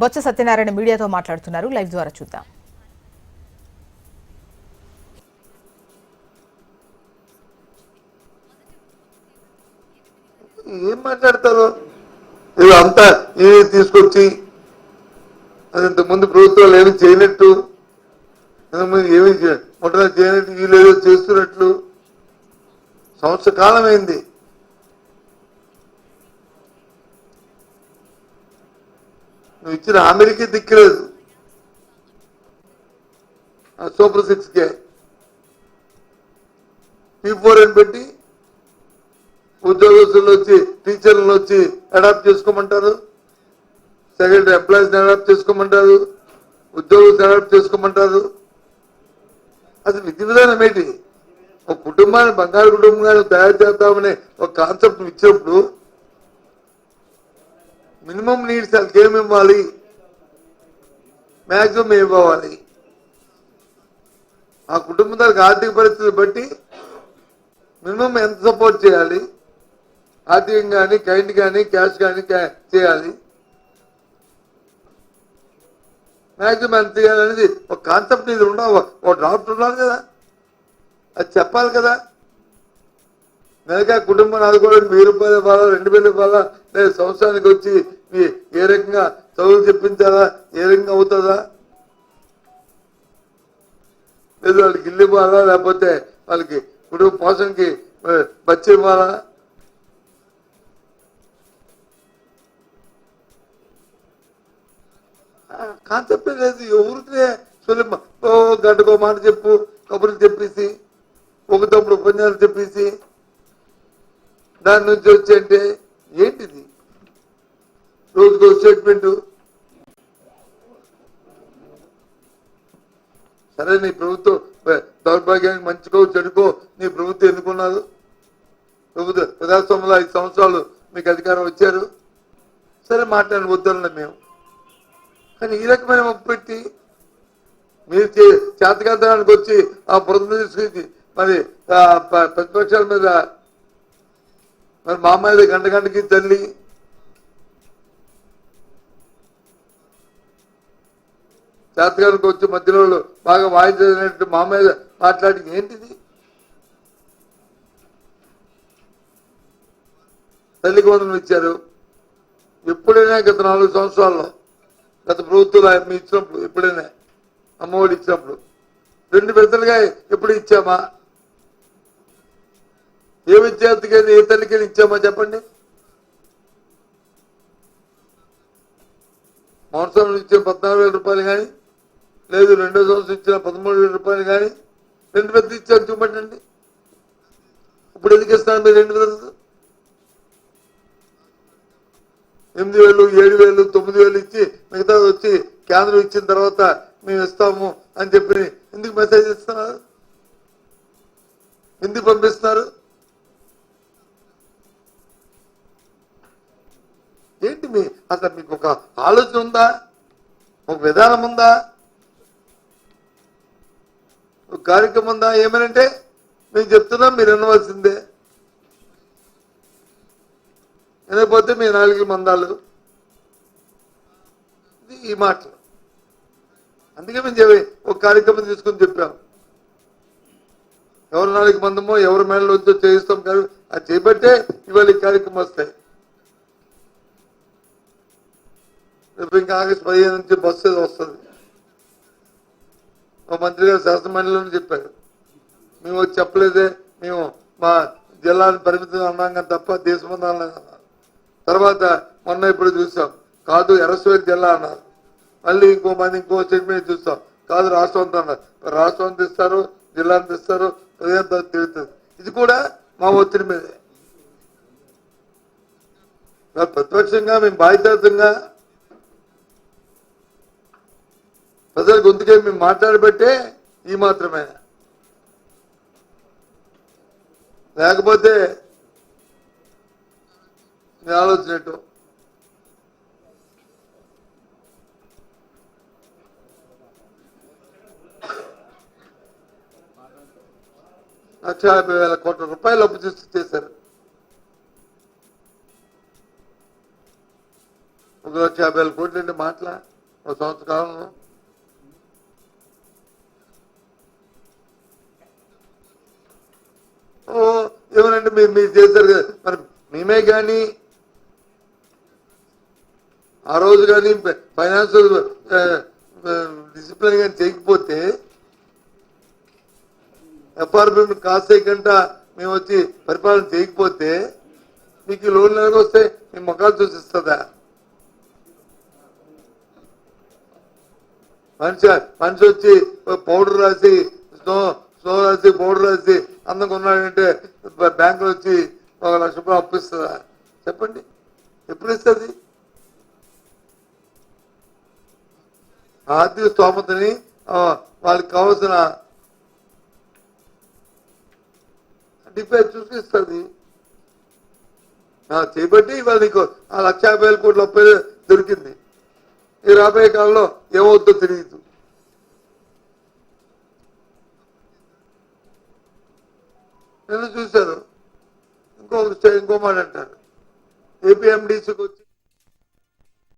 బొత్స సత్యనారాయణ మీడియాతో మాట్లాడుతున్నారు. లైవ్ ద్వారా చూద్దాం. ఏం మాట్లాడతారు? అంతా తీసుకొచ్చి అది ఇంతకుముందు ప్రభుత్వాలు ఏమి చేయనట్టు, ఏమి మొట్టమొదటి చేయనట్టు, వీళ్ళు చేస్తున్నట్లు సంవత్సర కాలం అయింది. నువ్వు ఇచ్చిన హామీలకి దిక్కులేదు. సూపర్ 6 P4 అని పెట్టి ఉద్యోగస్తులు వచ్చి టీచర్లను వచ్చి అడాప్ట్ చేసుకోమంటారు, సెక్రటరీ ఎంప్లాయీస్ని అడాప్ట్ చేసుకోమంటారు, ఉద్యోగస్తులు అడాప్ట్ చేసుకోమంటారు. అసలు విధి విధానం ఏంటి? ఒక కుటుంబాన్ని బంగారు కుటుంబంగా తయారు చేద్దామనే ఒక కాన్సెప్ట్ ఇచ్చినప్పుడు మినిమం నీడ్స్ వాళ్ళకి ఏమి ఇవ్వాలి, మ్యాక్సిమం ఏమి ఇవ్వాలి, ఆ కుటుంబం దానికి ఆర్థిక పరిస్థితి బట్టి మినిమం ఎంత సపోర్ట్ చేయాలి, ఆర్థికంగా కానీ కైండ్ కానీ క్యాష్ కానీ చేయాలి, మ్యాక్సిమం ఎంత చేయాలనేది ఒక కాన్సెప్ట్ ఇది ఉండాలి, ఒక డ్రాఫ్ట్ ఉండాలి కదా, అది చెప్పాలి కదా. నెలగా కుటుంబాన్ని ఆదుకోవడానికి 1000 రూపాయలు ఇవ్వాలా, 2000 ఇవ్వాలా, లేదా సంవత్సరానికి వచ్చి ఏ రకంగా చదువులు చెప్పించాలా, ఏ రకంగా అవుతుందా, లేదు వాళ్ళకి ఇల్లు ఇవ్వాలా, లేకపోతే వాళ్ళకి కుటుంబ పోషణకి బచ్చి ఇవ్వాలా, కాన్సెప్ట్ లేదు. ఊరికే గంటకో మాట చెప్పు, కబుర్లు చెప్పేసి ఒక తప్పుడు ఉపన్యాసాలు చెప్పేసి దాని నుంచి వచ్చేంటే ఏంటిది? రోజుకో స్టేట్మెంటు. సరే, నీ ప్రభుత్వం దౌర్భాగ్యానికి మంచికో చెడుకో నీ ప్రభుత్వం ఎన్నుకున్నారు. ప్రభుత్వ ప్రజాస్వామ్యంలో 5 సంవత్సరాలు మీకు అధికారం వచ్చారు. సరే, మాట్లాడిన వద్దన్నా మేము. కానీ ఈ రకమైన మొప్పు పెట్టి మీరు చేతకాంతరానికి వచ్చి ఆ బురద తీసుకు మరి ప్రతిపక్షాల మీద మరి మా అమ్మాయి గంటకి తల్లి చేతకానికి వచ్చి మధ్యలో బాగా వాయించినట్టు మా అమ్మాయి మాట్లాడి ఏంటిది? తల్లికి వందనం ఇచ్చారు. ఎప్పుడైనా గత 4 సంవత్సరాల్లో గత ప్రభుత్వాలు మీ ఇచ్చినప్పుడు ఎప్పుడైనా అమ్మఒడి ఇచ్చినప్పుడు 2 విడతలుగా ఎప్పుడు ఇచ్చామా? ఏ విద్యార్థికైనా ఏ తల్లికైనా ఇచ్చామా చెప్పండి? సంవత్సరం ఇచ్చిన 14,000 రూపాయలు కానీ, లేదు 2వ సంవత్సరం ఇచ్చిన 13,000 రూపాయలు కానీ 2 విడతలు ఇచ్చారు చూపండి. ఇప్పుడు ఎందుకు ఇస్తాను మీరు 2 విడతలు? 8,000, 7,000, 9,000 ఇచ్చి మిగతా వచ్చి కేంద్రం ఇచ్చిన తర్వాత మేము ఇస్తాము అని చెప్పి ఎందుకు మెసేజ్ ఇస్తున్నారు? ఎందుకు పంపిస్తున్నారు? ఏంటి అసలు మీకు ఒక ఆలోచన ఉందా? ఒక విధానం ఉందా? ఒక కార్యక్రమం ఉందా? ఏమనంటే మేము చెప్తున్నాం, మీరు వినవలసిందే. వినకపోతే మీ 4 మందాలు ఈ మాటలు. అందుకే మేము ఒక కార్యక్రమం తీసుకుని చెప్పాము. ఎవరు 4 మందమో ఎవరి మేడలో వచ్చో చేయిస్తాం కాదు, అది చేయబట్టే ఇవాళ ఈ కార్యక్రమం వస్తాయి. రేపు ఇంకా ఆగస్టు 15 నుంచి బస్సు ఏదో వస్తుంది. మా మంత్రి గారు శాసనమండలిలో చెప్పారు, మేము వచ్చి చెప్పలేదే, మేము మా జిల్లాని పరిమితం అన్నాం కానీ తప్ప దేశమంతా అన్నారు. తర్వాత మొన్న ఇప్పుడు చూసాం, కాదు ఎర్రస్వేలి జిల్లా అన్నారు. మళ్ళీ ఇంకో స్టేట్మెంట్ చూస్తాం, కాదు రాష్ట్రం అంతా అన్నారు. రాష్ట్రం అంతా ఇస్తారు, జిల్లా అంతా ఇస్తారు, ప్రజలంతా తిరుగుతుంది. ఇది కూడా మా ఒత్తిడి మీదే. ప్రతిపక్షంగా మేము బాధ్యతంగా ప్రజల గొంతుకే మేము మాట్లాడబట్టే ఈ మాత్రమే. లేకపోతే నేను ఆలోచనట్టు ₹1,50,000 కోట్ల అప్పు చేశారు. 1 2,50,000 కోట్లు అంటే మాటల ఒక సంవత్సర కాలంలో. ఏమనంటే మీరు చేశారు కదా, మరి మేమే కానీ ఆ రోజు కానీ ఫైనాన్షియల్ డిసిప్లిన్ కానీ చేయకపోతే ఎఫ్ఆర్బి కాస్ట్ చేయకుండా మేము వచ్చి పరిపాలన చేయకపోతే మీకు లోన్లు ఎలాగ వస్తే మీ మొక్కలు చూసిస్తుందా? మనిషి వచ్చి పౌడర్ రాసి స్నో రాసి పౌడర్ రాసి అందంగా ఉన్నాడంటే బ్యాంకులో వచ్చి 1,00,000 రూపాయలు అప్పిస్తుందా? చెప్పండి, ఎప్పుడు ఇస్తుంది? ఆర్థిక స్తోమతని వాళ్ళకి కావాల్సిన డిఫెన్స్ చూసి ఇస్తుంది. చేపట్టి ఇవాళ నీకు 1,50,000 కోట్ల అప్పు దొరికింది. ఈ రాబోయే కాలంలో ఏమవుతుందో తెలియదు. నేను చూశాను. ఇంకో మాట అంటారు, ఏపీఎండిసికి వచ్చి